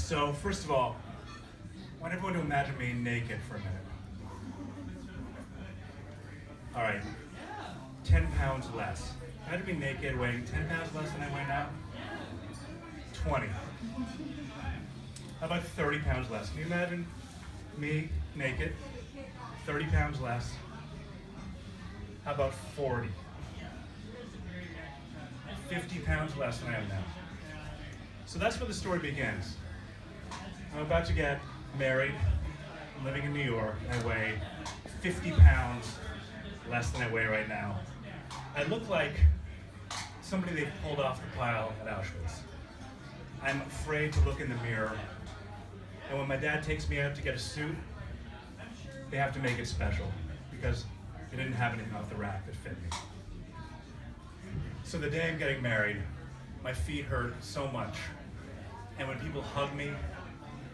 So first of all, I want everyone to imagine me naked for a minute. All right, 10 pounds less. Imagine me naked, weighing 10 pounds less than I weigh now. 20. How about 30 pounds less? Can you imagine me naked, 30 pounds less? How about 40? 50 pounds less than I am now. So that's where the story begins. I'm about to get married, I'm living in New York, and I weigh 50 pounds less than I weigh right now. I look like somebody they've pulled off the pile at Auschwitz. I'm afraid to look in the mirror. And when my dad takes me out to get a suit, they have to make it special because they didn't have anything off the rack that fit me. So the day I'm getting married, my feet hurt so much. And when people hug me,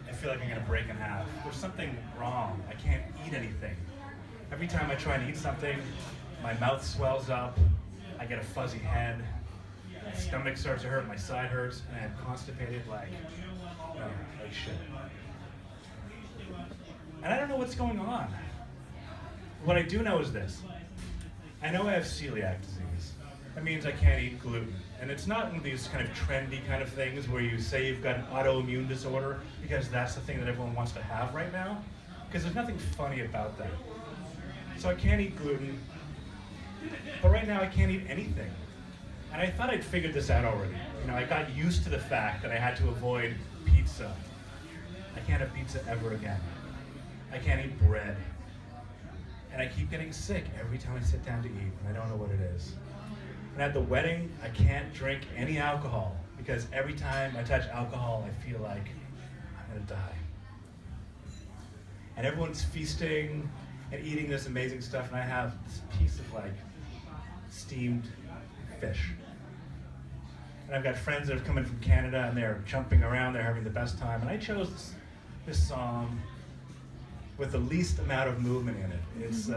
I feel like I'm gonna break in half. There's something wrong. I can't eat anything. Every time I try and eat something, my mouth swells up, I get a fuzzy head, my stomach starts to hurt, my side hurts, and I'm constipated like shit. And I don't know what's going on. What I do know is this. I know I have celiac disease. That means I can't eat gluten. And it's not one of these kind of trendy kind of things where you say you've got an autoimmune disorder because that's the thing that everyone wants to have right now. Because there's nothing funny about that. So I can't eat gluten, but right now I can't eat anything. And I thought I'd figured this out already. I got used to the fact that I had to avoid pizza. I can't have pizza ever again. I can't eat bread. And I keep getting sick every time I sit down to eat, and I don't know what it is. And at the wedding, I can't drink any alcohol because every time I touch alcohol, I feel like I'm gonna die. And everyone's feasting and eating this amazing stuff, and I have this piece of steamed fish. And I've got friends that have come in from Canada, and they're jumping around, they're having the best time. And I chose this song with the least amount of movement in it. It's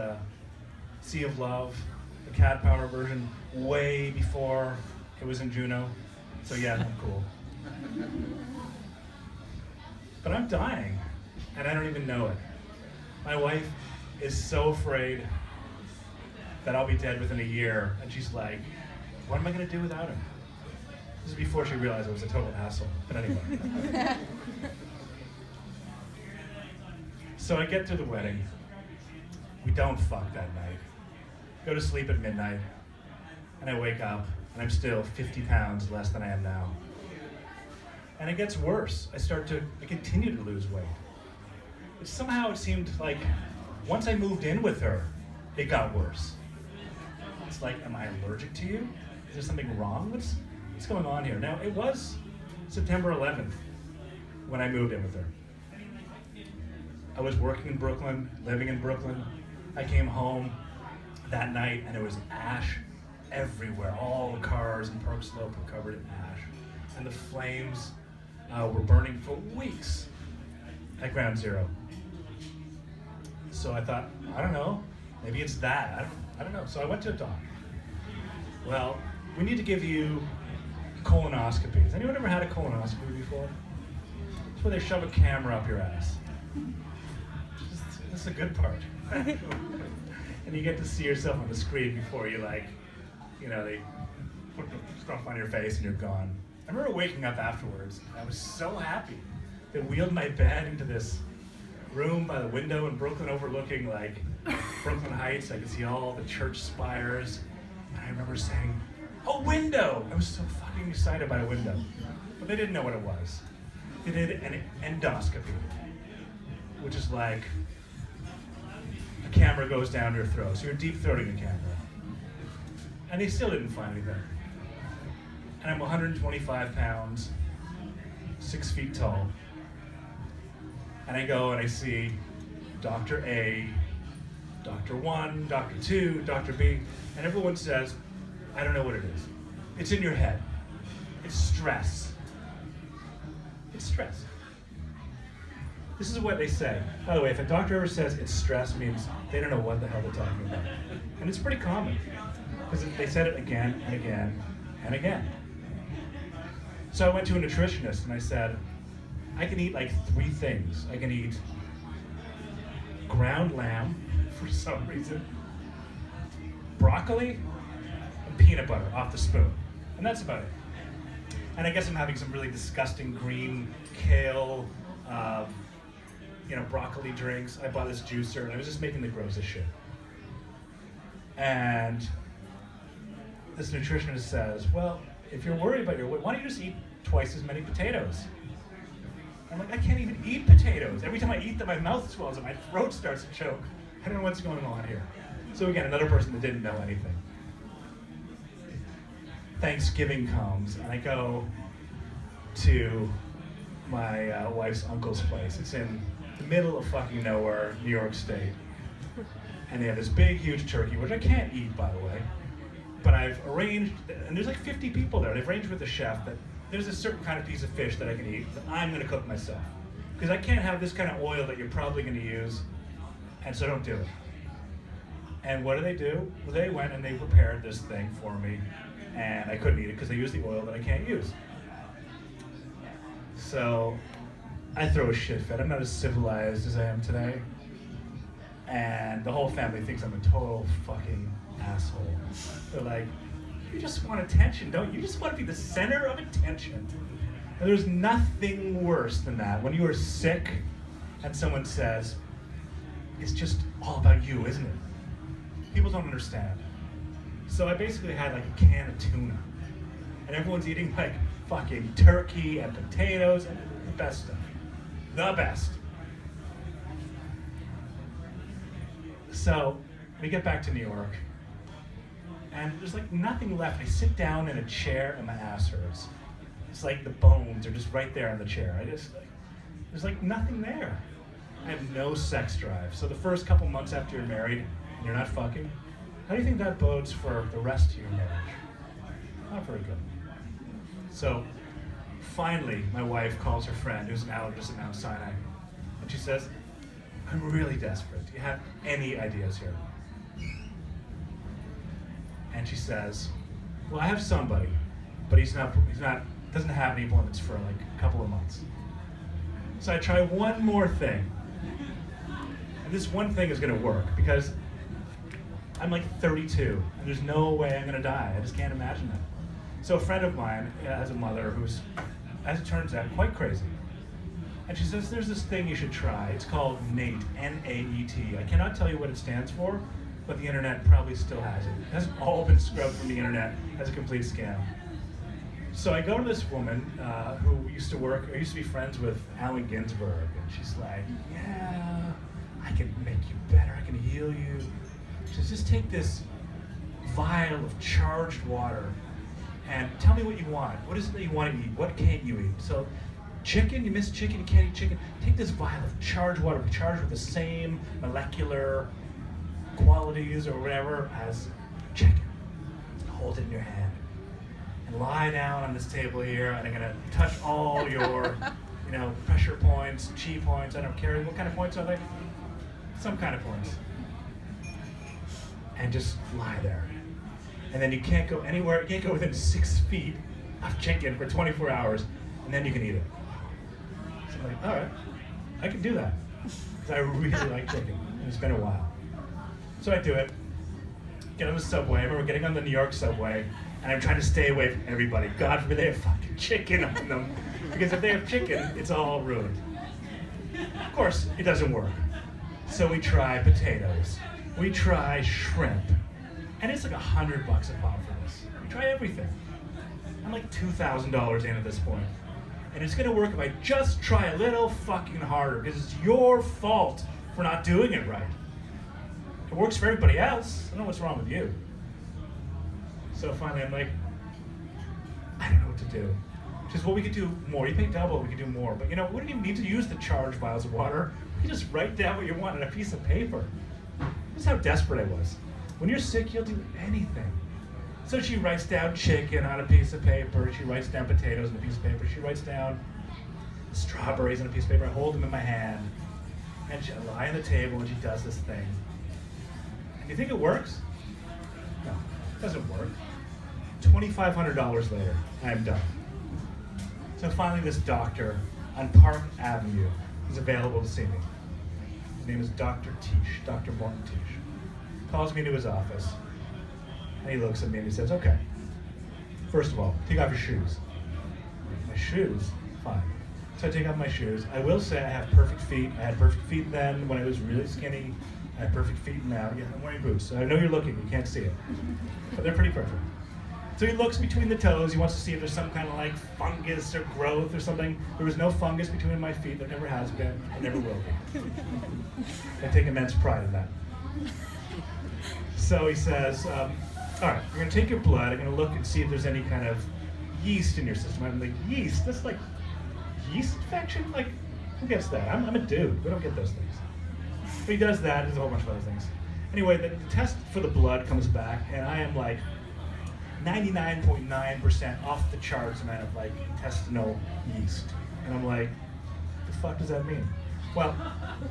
Sea of Love, the Cat Power version, way before it was in Juno. So yeah, I'm cool. But I'm dying, and I don't even know it. My wife is so afraid that I'll be dead within a year, and she's like, what am I gonna do without him? This is before she realized I was a total asshole, but anyway. So I get to the wedding. We don't fuck that night. Go to sleep at midnight, and I wake up, and I'm still 50 pounds less than I am now. And it gets worse. I continue to lose weight. Somehow it seemed like once I moved in with her, it got worse. It's like, am I allergic to you? Is there something wrong? What's going on here? Now, it was September 11th when I moved in with her. I was working in Brooklyn, living in Brooklyn. I came home that night and there was ash everywhere. All the cars in Park Slope were covered in ash. And the flames were burning for weeks at Ground Zero. So I thought, I don't know, maybe it's that. I don't know. So I went to a doctor. Well, we need to give you colonoscopies. Has anyone ever had a colonoscopy before? It's where they shove a camera up your ass. This is the good part. And you get to see yourself on the screen before you they put the stuff on your face and you're gone. I remember waking up afterwards, and I was so happy. They wheeled my bed into this room by the window in Brooklyn overlooking Brooklyn Heights. I could see all the church spires. And I remember saying, a window! I was so fucking excited by a window. But they didn't know what it was. They did an endoscopy, which is like a camera goes down your throat. So you're deep throating a camera. And they still didn't find anything. And I'm 125 pounds, 6 feet tall. And I go and I see Dr. A, Dr. 1, Dr. 2, Dr. B, and everyone says, I don't know what it is. It's in your head. It's stress. It's stress. This is what they say. By the way, if a doctor ever says it's stress, it means they don't know what the hell they're talking about. And it's pretty common, because they said it again and again and again. So I went to a nutritionist and I said, I can eat like 3 things. I can eat ground lamb for some reason, broccoli, and peanut butter off the spoon. And that's about it. And I guess I'm having some really disgusting green kale, broccoli drinks. I bought this juicer and I was just making the grossest shit. And this nutritionist says, well, if you're worried about your weight, why don't you just eat twice as many potatoes? I'm like, I can't even eat potatoes. Every time I eat them, my mouth swells and my throat starts to choke. I don't know what's going on here. So again, another person that didn't know anything. Thanksgiving comes and I go to my wife's uncle's place. It's in the middle of fucking nowhere, New York State. And they have this big, huge turkey, which I can't eat, by the way. But I've arranged, and there's like 50 people there. They've arranged with the chef that there's a certain kind of piece of fish that I can eat that I'm gonna cook myself. Because I can't have this kind of oil that you're probably gonna use, and so don't do it. And what do? Well, they went and they prepared this thing for me, and I couldn't eat it because they used the oil that I can't use. So I throw a shit fit. I'm not as civilized as I am today. And the whole family thinks I'm a total fucking asshole. They're like, you just want attention, don't you? You just want to be the center of attention. And there's nothing worse than that. When you are sick and someone says, it's just all about you, isn't it? People don't understand. So I basically had like a can of tuna. And everyone's eating like fucking turkey and potatoes and the best stuff. The best. So we get back to New York, and there's like nothing left. I sit down in a chair and my ass hurts. It's like the bones are just right there on the chair. There's like nothing there. I have no sex drive. So the first couple months after you're married and you're not fucking, how do you think that bodes for the rest of your marriage? Not very good. So finally, my wife calls her friend who's an allergist at Mount Sinai, and she says, I'm really desperate. Do you have any ideas here? And she says, well, I have somebody, but he's not doesn't have any appointments for like a couple of months. So I try one more thing. And this one thing is gonna work because I'm like 32 and there's no way I'm gonna die. I just can't imagine that. So a friend of mine has a mother who's, as it turns out, quite crazy. And she says, there's this thing you should try. It's called NAET, N-A-E-T. I cannot tell you what it stands for, but the internet probably still has it. It hasn't all been scrubbed from the internet as a complete scam. So I go to this woman who used to be friends with Allen Ginsberg, and she's like, yeah, I can make you better, I can heal you. She says, just take this vial of charged water and tell me what you want. What is it that you want to eat? What can't you eat? So chicken, you miss chicken, you can't eat chicken. Take this vial of charged water, charged with the same molecular qualities or whatever as chicken. Hold it in your hand and lie down on this table here, and I'm gonna touch all your, pressure points, chi points. I don't care what kind of points are they. Some kind of points. And just lie there. And then you can't go anywhere. You can't go within 6 feet of chicken for 24 hours, and then you can eat it. So I'm like, all right, I can do that. Because I really like chicken, and it's been a while. So I do it. Get on the subway. I remember getting on the New York subway, and I'm trying to stay away from everybody. God forbid they have fucking chicken on them. Because if they have chicken, it's all ruined. Of course, it doesn't work. So we try potatoes. We try shrimp. And it's like $100 a pop for this. We try everything. I'm like $2,000 in at this point. And it's gonna work if I just try a little fucking harder, because it's your fault for not doing it right. It works for everybody else. I don't know what's wrong with you. So finally I'm like, I don't know what to do. She says, well, we could do more. You pay double, we could do more. But we don't even need to use the charged vials of water. You just write down what you want on a piece of paper. This is how desperate I was. When you're sick, you'll do anything. So she writes down chicken on a piece of paper. She writes down potatoes on a piece of paper. She writes down strawberries on a piece of paper. I hold them in my hand. And I lie on the table and she does this thing. And you think it works? No, it doesn't work. $2,500 later, I am done. So finally this doctor on Park Avenue. He's available to see me. His name is Dr. Tisch, Dr. Morton Tisch. Calls me into his office, and he looks at me and he says, okay, first of all, take off your shoes. My shoes? Fine. So I take off my shoes. I will say I have perfect feet. I had perfect feet then when I was really skinny. I have perfect feet now. Yeah, I'm wearing boots. So I know you're looking. You can't see it. But they're pretty perfect. So he looks between the toes. He wants to see if there's some kind of like fungus or growth or something. There was no fungus between my feet. There never has been. There never will be. I take immense pride in that. So he says, all right, we're going to take your blood. I'm going to look and see if there's any kind of yeast in your system. I'm like, yeast? That's like yeast infection? Like, who gets that? I'm a dude. We don't get those things. But he does that. There's a whole bunch of other things. Anyway, the test for the blood comes back, and I am like 99.9% off the charts amount of like intestinal yeast. And I'm like, the fuck does that mean? Well,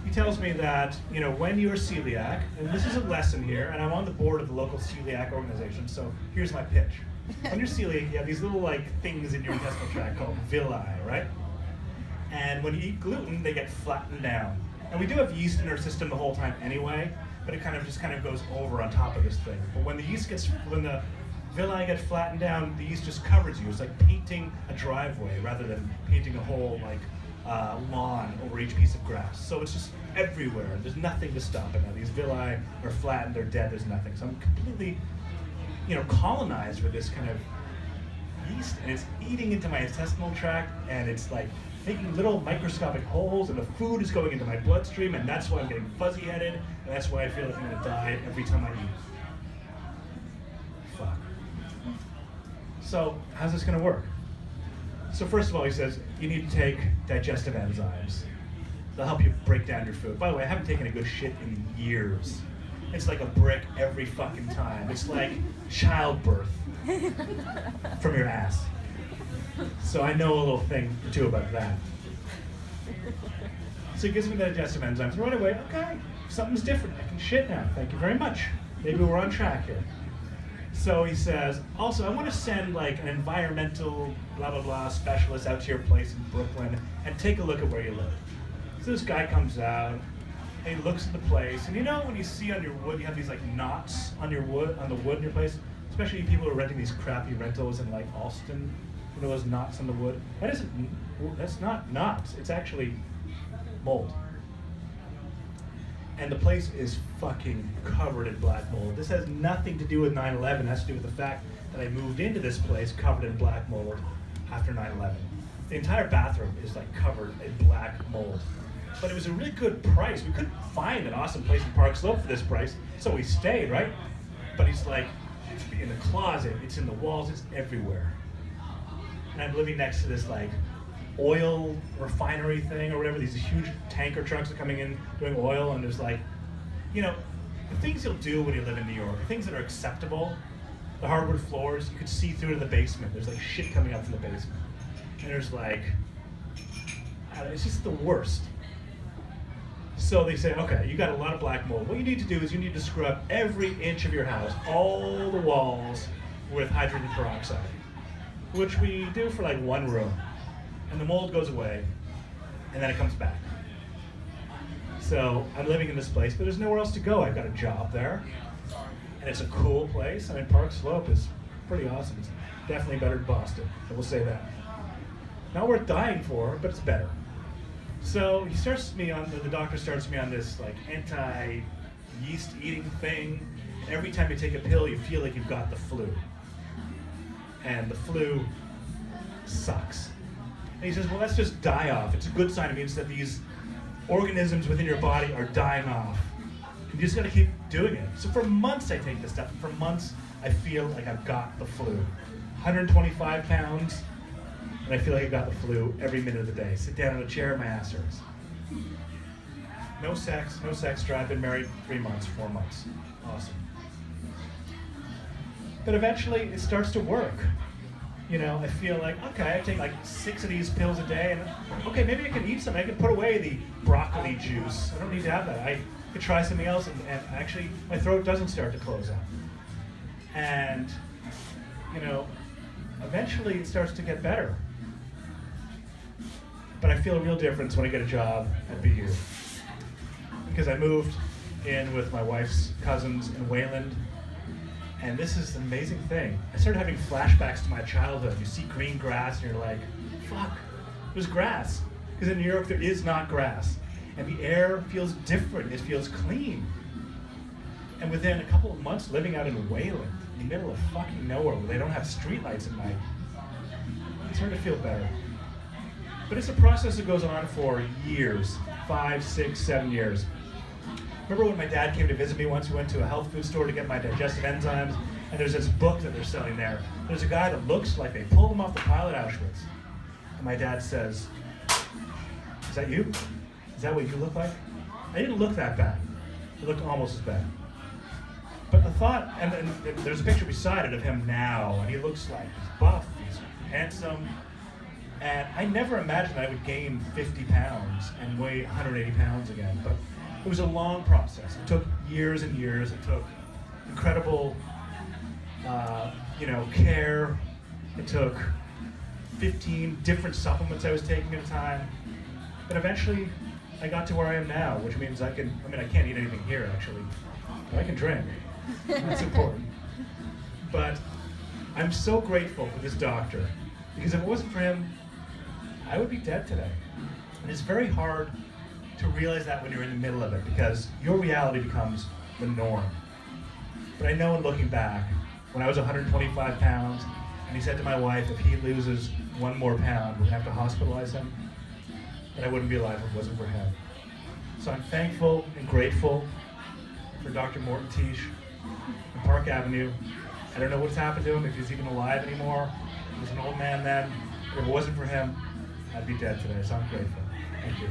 he tells me that, you know, when you're celiac, and this is a lesson here, and I'm on the board of the local celiac organization, so here's my pitch. When you're celiac, you have these little like things in your intestinal tract called villi, right? And when you eat gluten, they get flattened down. And we do have yeast in our system the whole time anyway, but it just goes over on top of this thing. But when the villi get flattened down, the yeast just covers you. It's like painting a driveway rather than painting a whole like lawn over each piece of grass. So it's just everywhere. There's nothing to stop it now. These villi are flattened, they're dead, there's nothing. So I'm completely, colonized with this kind of yeast, and it's eating into my intestinal tract, and it's like making little microscopic holes, and the food is going into my bloodstream, and that's why I'm getting fuzzy-headed, and that's why I feel like I'm gonna die every time I eat. Fuck. So, how's this gonna work? So first of all, he says, you need to take digestive enzymes. They'll help you break down your food. By the way, I haven't taken a good shit in years. It's like a brick every fucking time. It's like childbirth from your ass. So I know a little thing or two about that. So he gives me the digestive enzymes. Right away, okay, something's different. I can shit now. Thank you very much. Maybe we're on track here. So he says, also, I want to send like an environmental blah, blah, blah specialist out to your place in Brooklyn and take a look at where you live. So this guy comes out, and he looks at the place, and when you see on your wood, you have these like knots on your wood, on the wood in your place, especially people who are renting these crappy rentals in like Alston, those knots on the wood. That's not knots, it's actually mold. And the place is fucking covered in black mold. This has nothing to do with 9/11. It has to do with the fact that I moved into this place covered in black mold after 9/11. The entire bathroom is like covered in black mold. But it was a really good price. We couldn't find an awesome place in Park Slope for this price, so we stayed, right? But he's like, it's in the closet, it's in the walls, it's everywhere. And I'm living next to this like oil refinery thing or whatever. These huge tanker trucks are coming in doing oil, and there's like, the things you'll do when you live in New York, things that are acceptable, the hardwood floors, you could see through to the basement. There's like shit coming up from the basement. And there's like, it's just the worst. So they say, okay, you got a lot of black mold. What you need to do is you need to scrub every inch of your house, all the walls, with hydrogen peroxide, which we do for like one room. And the mold goes away, and then it comes back. So I'm living in this place, but there's nowhere else to go. I've got a job there, and it's a cool place. I mean, Park Slope is pretty awesome. It's definitely better than Boston, I will say that. Not worth dying for, but it's better. So the doctor starts me on this like anti-yeast eating thing. Every time you take a pill, you feel like you've got the flu. And the flu sucks. And he says, well, let's just die off. It's a good sign. It means that these organisms within your body are dying off. You just gotta keep doing it. So for months I take this stuff. For months I feel like I've got the flu. 125 pounds, and I feel like I've got the flu every minute of the day. Sit down in a chair, my ass hurts. No sex drive. I've been married 3 months, 4 months. Awesome. But eventually it starts to work. I feel like, okay, I take like 6 of these pills a day, and okay, maybe I can eat something. I can put away the broccoli juice. I don't need to have that. I could try something else, and actually my throat doesn't start to close up. And, eventually it starts to get better. But I feel a real difference when I get a job at BU. Because I moved in with my wife's cousins in Wayland, and this is an amazing thing. I started having flashbacks to my childhood. You see green grass and you're like, fuck, there's grass. Because in New York there is not grass. And the air feels different, it feels clean. And within a couple of months living out in Wayland, in the middle of fucking nowhere where they don't have streetlights at night, I started to feel better. But it's a process that goes on for years, 5, 6, 7 years. Remember when my dad came to visit me once, we went to a health food store to get my digestive enzymes, and there's this book that they're selling there. There's a guy that looks like they pulled him off the pile at Auschwitz. And my dad says, "Is that you? Is that what you look like?" I didn't look that bad. I looked almost as bad. But the thought, and there's a picture beside it of him now, and he looks like he's buff, he's handsome, and I never imagined I would gain 50 pounds and weigh 180 pounds again, but it was a long process. It took years and years. It took incredible, care. It took 15 different supplements I was taking at a time, but eventually I got to where I am now, which means I can't eat anything here actually, but I can drink. That's important. But I'm so grateful for this doctor, because if it wasn't for him, I would be dead today. And it's very hard to realize that when you're in the middle of it, because your reality becomes the norm. But I know in looking back, when I was 125 pounds, and he said to my wife, if he loses 1 more pound, we're gonna have to hospitalize him, that I wouldn't be alive if it wasn't for him. So I'm thankful and grateful for Dr. Morton Teach in Park Avenue. I don't know what's happened to him, if he's even alive anymore. He was an old man then. If it wasn't for him, I'd be dead today, so I'm grateful. Thank you.